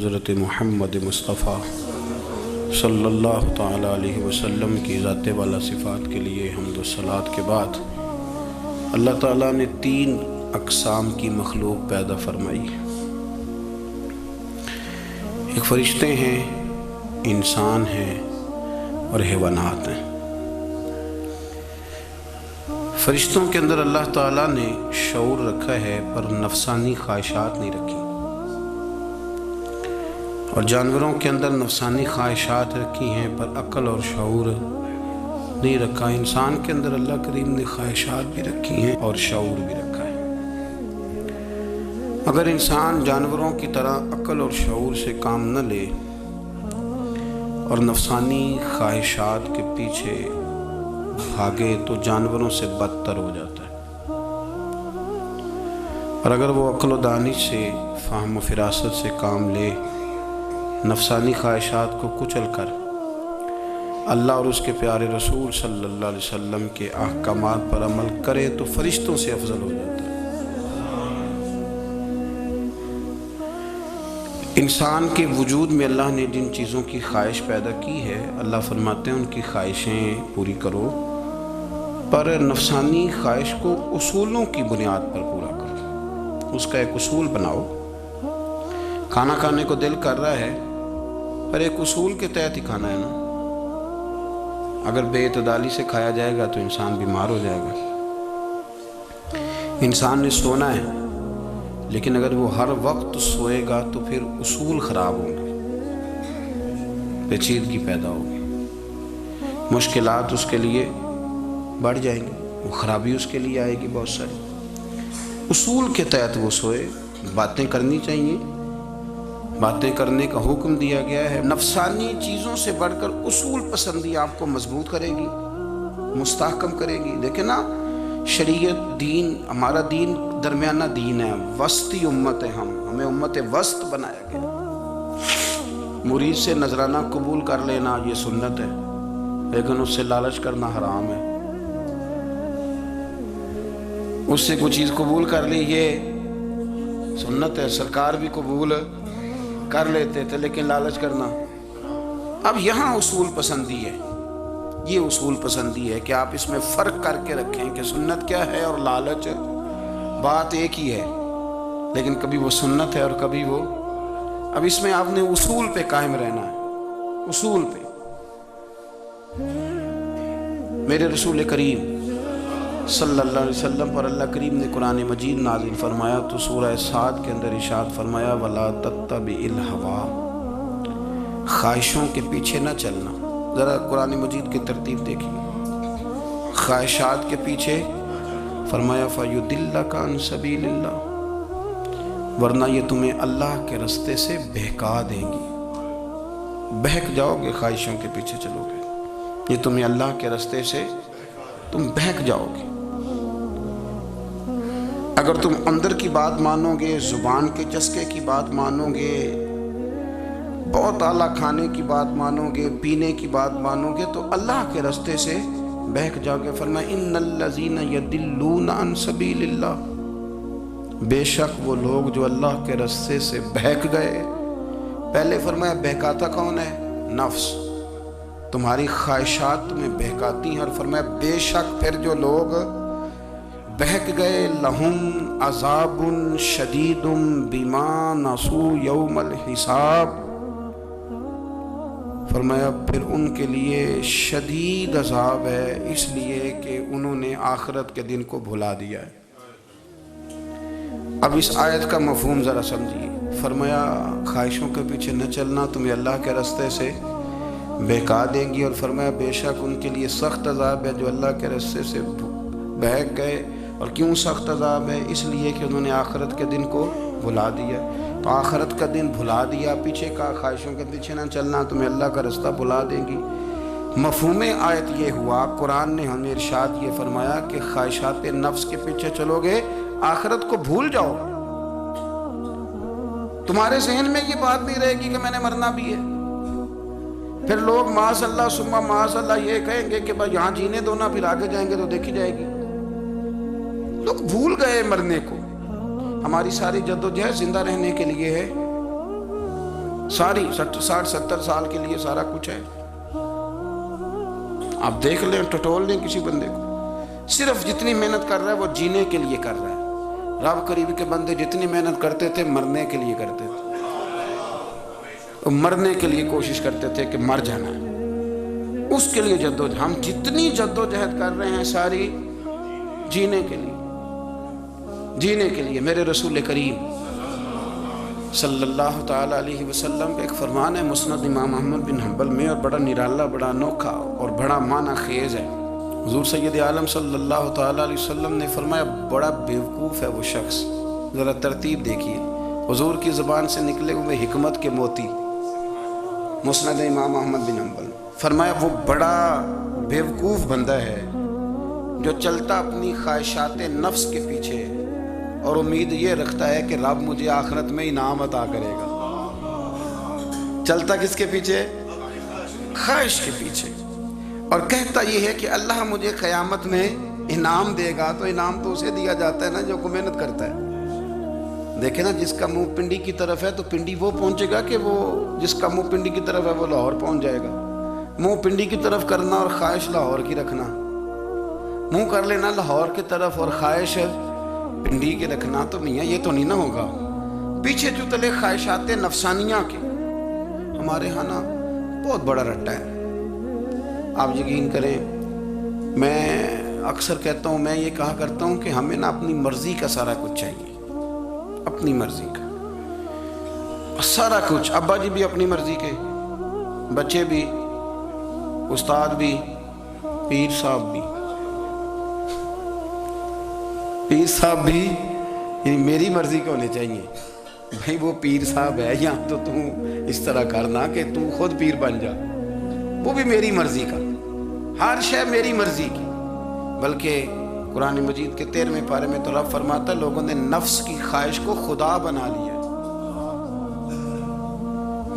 حضرت محمد مصطفیٰ صلی اللہ تعالیٰ علیہ وسلم کی ذات والا صفات کے لیے حمد و صلات کے بعد اللہ تعالیٰ نے 3 اقسام کی مخلوق پیدا فرمائی۔ ایک فرشتے ہیں، انسان ہیں اور حیوانات ہیں۔ فرشتوں کے اندر اللہ تعالیٰ نے شعور رکھا ہے پر نفسانی خواہشات نہیں رکھی، اور جانوروں کے اندر نفسانی خواہشات رکھی ہیں پر عقل اور شعور نہیں رکھا۔ انسان کے اندر اللہ کریم نے خواہشات بھی رکھی ہیں اور شعور بھی رکھا ہے۔ اگر انسان جانوروں کی طرح عقل اور شعور سے کام نہ لے اور نفسانی خواہشات کے پیچھے بھاگے تو جانوروں سے بدتر ہو جاتا ہے، اور اگر وہ عقل و دانش سے، فہم و فراست سے کام لے، نفسانی خواہشات کو کچل کر اللہ اور اس کے پیارے رسول صلی اللہ علیہ وسلم کے احکامات پر عمل کرے تو فرشتوں سے افضل ہو جاتا ہے۔ انسان کے وجود میں اللہ نے جن چیزوں کی خواہش پیدا کی ہے، اللہ فرماتے ہیں ان کی خواہشیں پوری کرو، پر نفسانی خواہش کو اصولوں کی بنیاد پر پورا کرو۔ اس کا ایک اصول بناؤ۔ کھانا کھانے کو دل کر رہا ہے پر ایک اصول کے تحت ہی کھانا ہے نا۔ اگر بے اعتدالی سے کھایا جائے گا تو انسان بیمار ہو جائے گا۔ انسان نے سونا ہے لیکن اگر وہ ہر وقت سوئے گا تو پھر اصول خراب ہوں گے، پیچیدگی پیدا ہوگی، مشکلات اس کے لیے بڑھ جائیں گی، وہ خرابی اس کے لیے آئے گی بہت ساری۔ اصول کے تحت وہ سوئے۔ باتیں کرنی چاہیے، باتیں کرنے کا حکم دیا گیا ہے۔ نفسانی چیزوں سے بڑھ کر اصول پسندی آپ کو مضبوط کرے گی، مستحکم کرے گی۔ دیکھیں نا، شریعت، دین، ہمارا دین درمیانہ دین ہے، وسطی امت ہے، ہمیں امت وسط بنایا گیا۔ مرید سے نذرانہ قبول کر لینا یہ سنت ہے، لیکن اس سے لالچ کرنا حرام ہے۔ اس سے کوئی چیز قبول کر لی یہ سنت ہے، سرکار بھی قبول کر لیتے تھے لیکن لالچ کرنا۔ اب یہاں اصول پسندی ہے، یہ اصول پسندی ہے کہ آپ اس میں فرق کر کے رکھیں کہ سنت کیا ہے اور لالچ بات ایک ہی ہے، لیکن کبھی وہ سنت ہے اور کبھی وہ۔ اب اس میں آپ نے اصول پہ قائم رہنا ہے، اصول پہ۔ میرے رسول کریم صلی اللہ علیہ وسلم پر اللہ کریم نے قرآن مجید نازل فرمایا تو سورہ صاد کے اندر ارشاد فرمایا وَلَا تَتَّبِعِ الْهَوَىٰ، خواہشوں کے پیچھے نہ چلنا۔ ذرا قرآن مجید کی ترتیب دیکھیے، خواہشات کے پیچھے فرمایا فَيُضِلَّكَ عَنْ سَبِيلِ اللَّهِ، ورنہ یہ تمہیں اللہ کے رستے سے بہکا دیں گی۔ بہک جاؤ گے، خواہشوں کے پیچھے چلو گے، یہ تمہیں اللہ کے رستے سے تم بہک جاؤ گے۔ اگر تم اندر کی بات مانو گے، زبان کے چسکے کی بات مانو گے، بہت اعلیٰ کھانے کی بات مانو گے، پینے کی بات مانو گے تو اللہ کے رستے سے بہک جاؤ گے۔ فرمایا ان الذین یضلون عن سبیل اللہ، بے شک وہ لوگ جو اللہ کے رستے سے بہک گئے۔ پہلے فرمایا بہکاتا کون ہے؟ نفس، تمہاری خواہشات تمہیں بہکاتی ہیں، اور فرمایا بے شک پھر جو لوگ بہک گئے لہم عذاب شدید بما نسوا یوم الحساب، فرمایا پھر ان کے لیے شدید عذاب ہے اس لیے کہ انہوں نے آخرت کے دن کو بھلا دیا ہے۔ اب اس آیت کا مفہوم ذرا سمجھیے۔ فرمایا خواہشوں کے پیچھے نہ چلنا تمہیں اللہ کے رستے سے بہکا دیں گی، اور فرمایا بے شک ان کے لیے سخت عذاب ہے جو اللہ کے رستے سے بہک گئے۔ اور کیوں سخت عذاب ہے؟ اس لیے کہ انہوں نے آخرت کے دن کو بھلا دیا۔ تو آخرت کا دن بھلا دیا، پیچھے کا خواہشوں کے پیچھے نہ چلنا تمہیں اللہ کا رستہ بھلا دیں گی۔ مفہوم آیت یہ ہوا، قرآن نے ہمیں ارشاد یہ فرمایا کہ خواہشات نفس کے پیچھے چلو گے آخرت کو بھول جاؤ، تمہارے ذہن میں یہ بات نہیں رہے گی کہ میں نے مرنا بھی ہے۔ پھر لوگ معاذ اللہ ثم معاذ اللہ یہ کہیں گے کہ بھائی یہاں جینے دو نا، پھر آگے جائیں گے تو دیکھی جائے گی۔ لوگ بھول گئے مرنے کو۔ ہماری ساری جدوجہد زندہ رہنے کے لیے ہے، ساری 60-70 سال کے لیے سارا کچھ ہے. آپ دیکھ لیں، ٹٹول لیں کسی بندے کو، صرف جتنی محنت کر رہا ہے وہ جینے کے لیے کر رہا ہے. رب کریم کے بندے جتنی محنت کرتے تھے مرنے کے لیے کرتے تھے، وہ مرنے کے لیے کوشش کرتے تھے کہ مر جانا ہے، اس کے لیے جدوجہد. ہم جتنی جدوجہد کر رہے ہیں ساری جینے کے لیے، جینے کے لیے. میرے رسول کریم صلی اللہ تعالیٰ علیہ وسلم کا ایک فرمان ہے مسند امام احمد بن حنبل میں، اور بڑا نرالا، بڑا انوکھا اور بڑا معنی خیز ہے. حضور سید عالم صلی اللہ تعالیٰ علیہ وسلم نے فرمایا بڑا بیوقوف ہے وہ شخص. ذرا ترتیب دیکھیے، حضور کی زبان سے نکلے ہوئے حکمت کے موتی. مسند امام احمد بن حنبل فرمایا وہ بڑا بیوقوف بندہ ہے جو چلتا اپنی خواہشات نفس کے پیچھے اور امید یہ رکھتا ہے کہ رب مجھے آخرت میں انعام عطا کرے گا. چلتا کس کے پیچھے؟ خواہش کے پیچھے، اور کہتا یہ ہے کہ اللہ مجھے قیامت میں انعام دے گا. تو انعام تو اسے دیا جاتا ہے نا جو محنت کرتا ہے. دیکھیں نا، جس کا منہ پنڈی کی طرف ہے تو پنڈی وہ پہنچے گا، کہ وہ جس کا منہ پنڈی کی طرف ہے وہ لاہور پہنچ جائے گا. منہ پنڈی کی طرف کرنا اور خواہش لاہور کی رکھنا، منہ کر لینا لاہور کی طرف اور خواہش پنڈی کے رکھنا، تو میاں یہ تو نہیں نہ ہوگا. پیچھے جو تلے خواہشات نفسانیہ کے ہمارے ہاں نا بہت بڑا رٹا ہے. آپ یقین کریں، میں اکثر کہتا ہوں، میں یہ کہا کرتا ہوں کہ ہمیں نا اپنی مرضی کا سارا کچھ چاہیے، اپنی مرضی کا سارا کچھ. ابا جی بھی اپنی مرضی کے، بچے بھی، استاد بھی، پیر صاحب بھی. پیر صاحب بھی یعنی میری مرضی کے ہونے چاہیے. بھائی وہ پیر صاحب ہے، یا تو اس طرح کرنا کہ تو خود پیر بن جا. وہ بھی میری مرضی کا، ہر شے میری مرضی کی. بلکہ قرآن مجید کے 13ویں پارے میں تو رب فرماتا ہے لوگوں نے نفس کی خواہش کو خدا بنا لیا.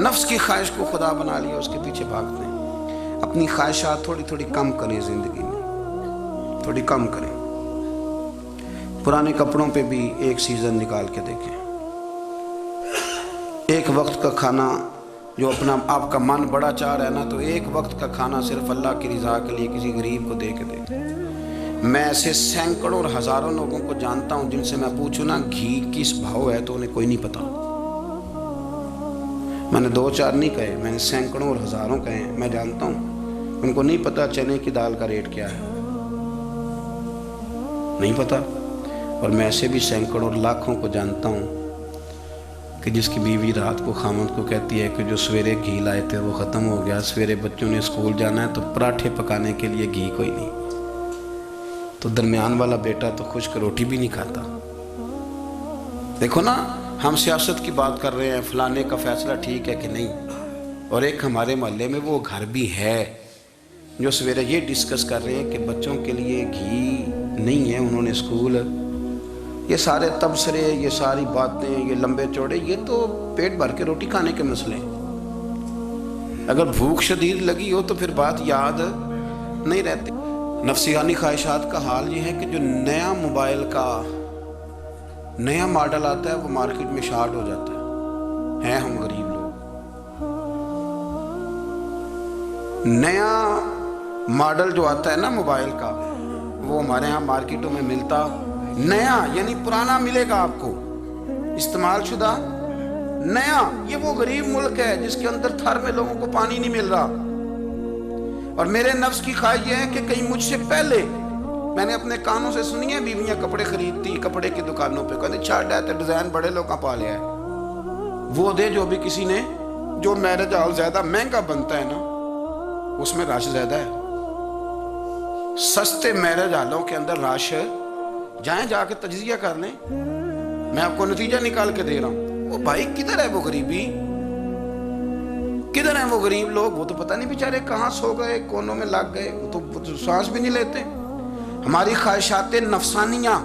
نفس کی خواہش کو خدا بنا لیا، اس کے پیچھے بھاگتے ہیں. اپنی خواہشات تھوڑی تھوڑی کم کریں زندگی میں، تھوڑی کم کریں. پرانے کپڑوں پہ بھی ایک سیزن نکال کے دیکھیں. ایک وقت کا کھانا جو اپنا آپ کا من بڑا چاہ رہا ہے نا، تو ایک وقت کا کھانا صرف اللہ کی رضا کے لیے کسی غریب کو دے کے دیکھیں. میں ایسے سینکڑوں اور ہزاروں لوگوں کو جانتا ہوں جن سے میں پوچھوں نا گھی کس بھاؤ ہے تو انہیں کوئی نہیں پتا. میں نے 2-4 نہیں کہے، میں نے سینکڑوں اور ہزاروں کہے. میں جانتا ہوں ان کو نہیں پتا چنے کی دال کا ریٹ کیا ہے، نہیں پتا. اور میں ایسے بھی سینکڑوں اور لاکھوں کو جانتا ہوں کہ جس کی بیوی رات کو خامند کو کہتی ہے کہ جو سویرے گھی لائے تھے وہ ختم ہو گیا، سویرے بچوں نے اسکول جانا ہے تو پراٹھے پکانے کے لیے گھی کوئی نہیں. تو درمیان والا بیٹا تو خشک روٹی بھی نہیں کھاتا. دیکھو نا، ہم سیاست کی بات کر رہے ہیں، فلانے کا فیصلہ ٹھیک ہے کہ نہیں، اور ایک ہمارے محلے میں وہ گھر بھی ہے جو سویرے یہ ڈسکس کر رہے ہیں کہ بچوں کے لیے گھی نہیں ہے، انہوں نے اسکول. یہ سارے تبصرے، یہ ساری باتیں، یہ لمبے چوڑے، یہ تو پیٹ بھر کے روٹی کھانے کے مسئلے ہیں. اگر بھوک شدید لگی ہو تو پھر بات یاد نہیں رہتی. نفسیانی خواہشات کا حال یہ ہے کہ جو نیا موبائل کا نیا ماڈل آتا ہے وہ مارکیٹ میں شارٹ ہو جاتا ہے. ہیں ہم غریب لوگ، نیا ماڈل جو آتا ہے نا موبائل کا وہ ہمارے ہاں مارکیٹوں میں ملتا نیا، یعنی پرانا ملے گا آپ کو، استعمال شدہ نیا. یہ وہ غریب ملک ہے جس کے اندر تھر میں لوگوں کو پانی نہیں مل رہا. اور میرے نفس کی خواہش یہ ہے کہ کہیں مجھ سے پہلے، میں نے اپنے کانوں سے سنی ہے بیویاں کپڑے خریدتی کپڑے کی دکانوں پہ، کہتے چھاڑ ہے ڈیزائن بڑے لوگوں پا لیا ہے، وہ دے جو بھی کسی نے. جو میرج ہال زیادہ مہنگا بنتا ہے نا اس میں رش زیادہ ہے. سستے میرج ہالوں کے اندر رش، جائیں جا کے تجزیہ کر لیں، میں آپ کو نتیجہ نکال کے دے رہا ہوں. وہ بھائی کدھر ہے وہ غریبی، کدھر ہیں وہ غریب لوگ؟ وہ تو پتہ نہیں بیچارے کہاں سو گئے، کونوں میں لگ گئے، وہ تو سانس بھی نہیں لیتے. ہماری خواہشات نفسانیہ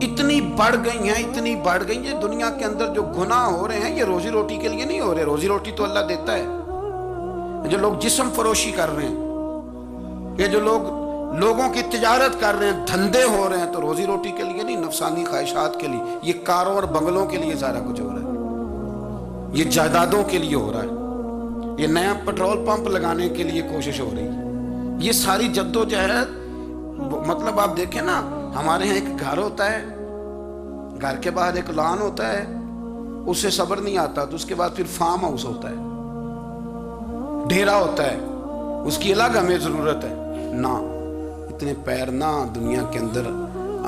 اتنی بڑھ گئی ہیں، اتنی بڑھ گئی ہیں. دنیا کے اندر جو گناہ ہو رہے ہیں یہ روزی روٹی کے لیے نہیں ہو رہے. روزی روٹی تو اللہ دیتا ہے. جو لوگ جسم فروشی کر رہے ہیں، یہ جو لوگوں کی تجارت کر رہے ہیں، دھندے ہو رہے ہیں، تو روزی روٹی کے لیے نہیں، نفسانی خواہشات کے لیے. یہ کاروں اور بنگلوں کے لیے سارا کچھ ہو رہا ہے. یہ جائیدادوں کے لیے ہو رہا ہے، یہ نیا پیٹرول پمپ لگانے کے لیے کوشش ہو رہی ہے، یہ ساری جدوجہد۔ مطلب آپ دیکھیں نا، ہمارے ہاں ایک گھر ہوتا ہے، گھر کے باہر ایک لان ہوتا ہے، اس سے صبر نہیں آتا تو اس کے بعد پھر فارم ہاؤس ہوتا ہے، ڈیرا ہوتا ہے، اس کی الگ ہمیں ضرورت ہے نا۔ اتنے پیر نہ دنیا کے اندر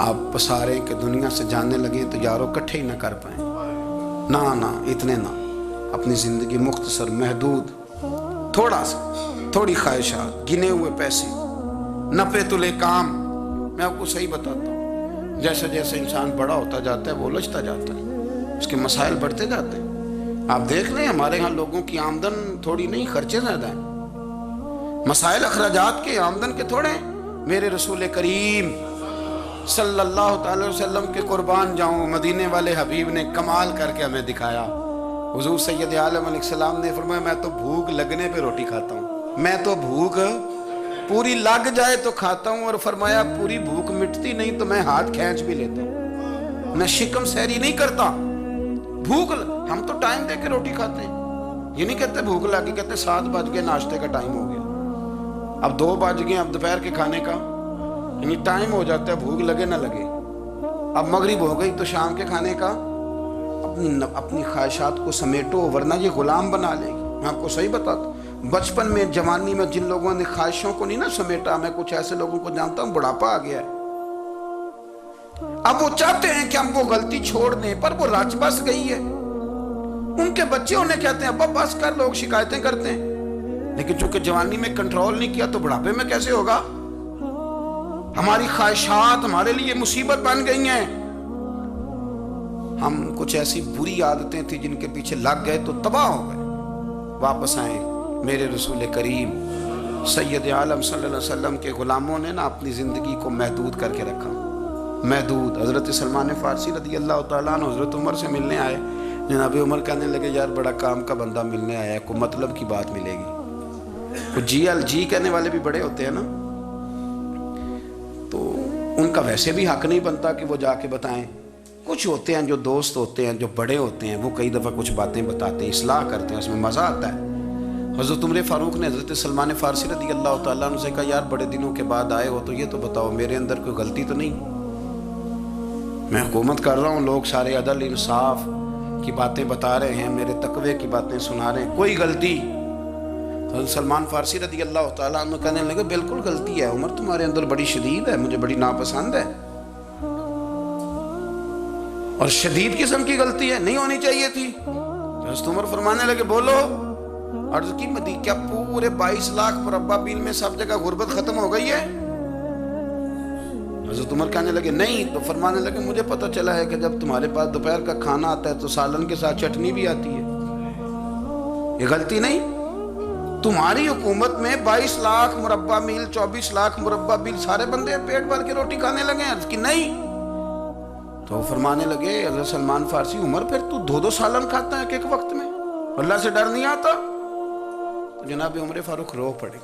آپ پساریں کہ دنیا سے جاننے لگے تو یارو کٹھے ہی نہ کر پائیں، نہ اتنے نہ۔ اپنی زندگی مختصر، محدود، تھوڑا سا، تھوڑی خواہشات، گنے ہوئے پیسے، نپے تلے کام۔ میں آپ کو صحیح بتاتا ہوں، جیسے جیسے انسان بڑا ہوتا جاتا ہے وہ الجھتا جاتا ہے، اس کے مسائل بڑھتے جاتے ہیں۔ آپ دیکھ لیں ہمارے ہاں لوگوں کی آمدن تھوڑی نہیں، خرچے زیادہ ہیں، مسائل اخراجات کے، آمدن کے تھوڑے ہیں۔ میرے رسول کریم صلی اللہ تعالی وسلم کے قربان جاؤں، مدینے والے حبیب نے کمال کر کے ہمیں دکھایا۔ حضور سید عالم علیہ السلام نے فرمایا میں تو بھوک لگنے پہ روٹی کھاتا ہوں، میں تو بھوک پوری لگ جائے تو کھاتا ہوں، اور فرمایا پوری بھوک مٹتی نہیں تو میں ہاتھ کھینچ بھی لیتا ہوں، میں شکم سیری نہیں کرتا۔ بھوک ہم تو ٹائم دے کے روٹی کھاتے ہیں، یہ نہیں کہتے بھوک لگی، کہتے 7 بج گئے، ناشتے کا ٹائم ہو گیا، اب 2 بج گئے، اب دوپہر کے کھانے کا یعنی ٹائم ہو جاتا ہے، بھوک لگے نہ لگے، اب مغرب ہو گئی تو شام کے کھانے کا۔ اپنی خواہشات کو سمیٹو ورنہ یہ غلام بنا لے گی۔ میں آپ کو صحیح بتاتا ہوں، بچپن میں، جوانی میں جن لوگوں نے خواہشوں کو نہیں نہ سمیٹا، میں کچھ ایسے لوگوں کو جانتا ہوں بڑھاپا آ گیا ہے، اب وہ چاہتے ہیں کہ ہم وہ غلطی چھوڑ دیں پر وہ رچ بس گئی ہے۔ ان کے بچے انہیں کہتے ہیں ابا بس کر، لوگ شکایتیں کرتے ہیں، لیکن چونکہ جوانی میں کنٹرول نہیں کیا تو بڑھاپے میں کیسے ہوگا؟ ہماری خواہشات ہمارے لیے مصیبت بن گئی ہیں۔ ہم کچھ ایسی بری عادتیں تھیں جن کے پیچھے لگ گئے تو تباہ ہو گئے۔ واپس آئیں، میرے رسول کریم سید عالم صلی اللہ علیہ وسلم کے غلاموں نے نا اپنی زندگی کو محدود کر کے رکھا، محدود۔ حضرت سلمان فارسی رضی اللہ تعالیٰ عنہ حضرت عمر سے ملنے آئے، جناب عمر کہنے لگے یار بڑا کام کا بندہ ملنے آیا ہے، کوئی مطلب کی بات ملے گی۔ جی کہنے والے بھی بڑے ہوتے ہیں نا، تو ان کا ویسے بھی حق نہیں بنتا کہ وہ جا کے بتائیں۔ کچھ ہوتے ہیں جو دوست ہوتے ہیں، جو بڑے ہوتے ہیں، وہ کئی دفعہ کچھ باتیں بتاتے ہیں، اصلاح کرتے ہیں، اس میں مزہ آتا ہے۔ حضرت عمر فاروق نے حضرت سلمان فارسی رضی اللہ تعالیٰ عنہ سے کہا یار بڑے دنوں کے بعد آئے ہو تو یہ تو بتاؤ میرے اندر کوئی غلطی تو نہیں؟ میں حکومت کر رہا ہوں، لوگ سارے عدل انصاف کی باتیں بتا رہے ہیں، میرے تقوی کی باتیں سنا رہے ہیں، کوئی غلطی؟ حضرت سلمان فارسی رضی اللہ تعالیٰ عنہ کہنے لگے بالکل غلطی ہے عمر، تمہارے اندر بڑی شدید ہے، مجھے بڑی ناپسند ہے، اور شدید قسم کی غلطی ہے، نہیں ہونی چاہیے تھی۔ حضرت عمر فرمانے لگے بولو۔ عرض کی مدی کیا پورے 22 لاکھ مربع میل میں سب جگہ غربت ختم ہو گئی ہے؟ حضرت عمر کہنے لگے نہیں، تو فرمانے لگے مجھے پتہ چلا ہے کہ جب تمہارے پاس دوپہر کا کھانا آتا ہے تو سالن کے ساتھ چٹنی بھی آتی ہے، یہ غلطی نہیں؟ تمہاری حکومت میں 22 لاکھ مربع میل، 24 لاکھ مربع میل سارے بندے پیٹ بھر کے روٹی کھانے لگے ہیں؟ عرض کی نہیں۔ تو فرمانے لگے حضرت سلمان فارسی عمر پھر تو 2 سالن کھاتا ہے ایک وقت میں، اللہ سے ڈر نہیں آتا؟ تو جناب عمر فاروق رو پڑے۔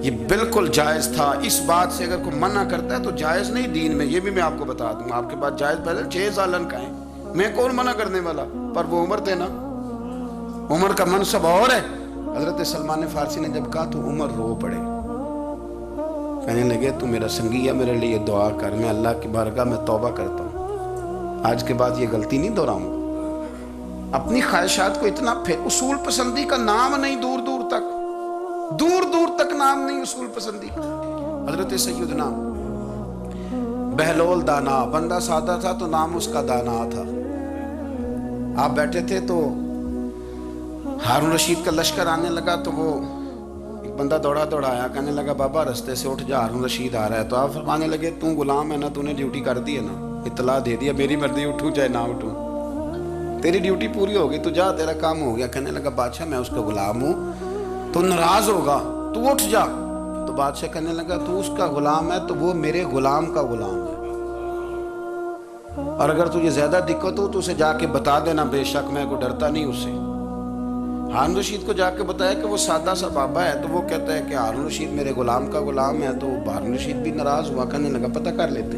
یہ بالکل جائز تھا، اس بات سے اگر کوئی منع کرتا ہے تو جائز نہیں دین میں، یہ بھی میں آپ کو بتا دوں، آپ کے پاس جائز پہلے 6 سالن کھائیں، میں کون منع کرنے والا؟ پر وہ عمر تھے نا، عمر کا منصب اور ہے۔ حضرت سلمان فارسی نے جب کہا تو عمر رو پڑے، کہنے لگے تو میرا سنگی ہے، میرے لیے دعا کر، میں اللہ کی بارگاہ میں توبہ کرتا ہوں، آج کے بعد یہ غلطی نہیں دہراؤں گا۔ اپنی خواہشات کو اتنا پھر، اصول پسندی کا نام نہیں، دور دور تک نام نہیں اصول پسندی کا۔ حضرت سیدنا بہلول دانا، بندہ سادہ تھا تو نام اس کا دانا تھا۔ آپ بیٹھے تھے تو ہارون رشید کا لشکر آنے لگا تو وہ ایک بندہ دوڑا آیا، کہنے لگا بابا رستے سے اٹھ جا، ہارون رشید آ رہا ہے۔ تو آپ فرمانے لگے تو غلام ہے نا، تو نے ڈیوٹی کر دی ہے نا، اطلاع دے دیا، میری مرضی اٹھوں چاہے نہ اٹھوں، تیری ڈیوٹی پوری ہوگی، تو جا، تیرا کام ہو گیا۔ کہنے لگا بادشاہ میں اس کا غلام ہوں، تو ناراض ہوگا، تو اٹھ جا۔ تو بادشاہ کہنے لگا تو اس کا غلام ہے تو وہ میرے غلام کا غلام ہے، اور اگر تجھے زیادہ دقت ہو تو اسے جا کے بتا دینا، بے شک میں کو ڈرتا نہیں اس سے۔ ہارون رشید کو جا کے بتایا کہ وہ سادہ سا بابا ہے، تو وہ کہتا ہے کہ ہارون رشید میرے غلام کا غلام ہے، تو ہارون رشید بھی ناراض ہوا، کہنے لگا پتہ کر لیتے۔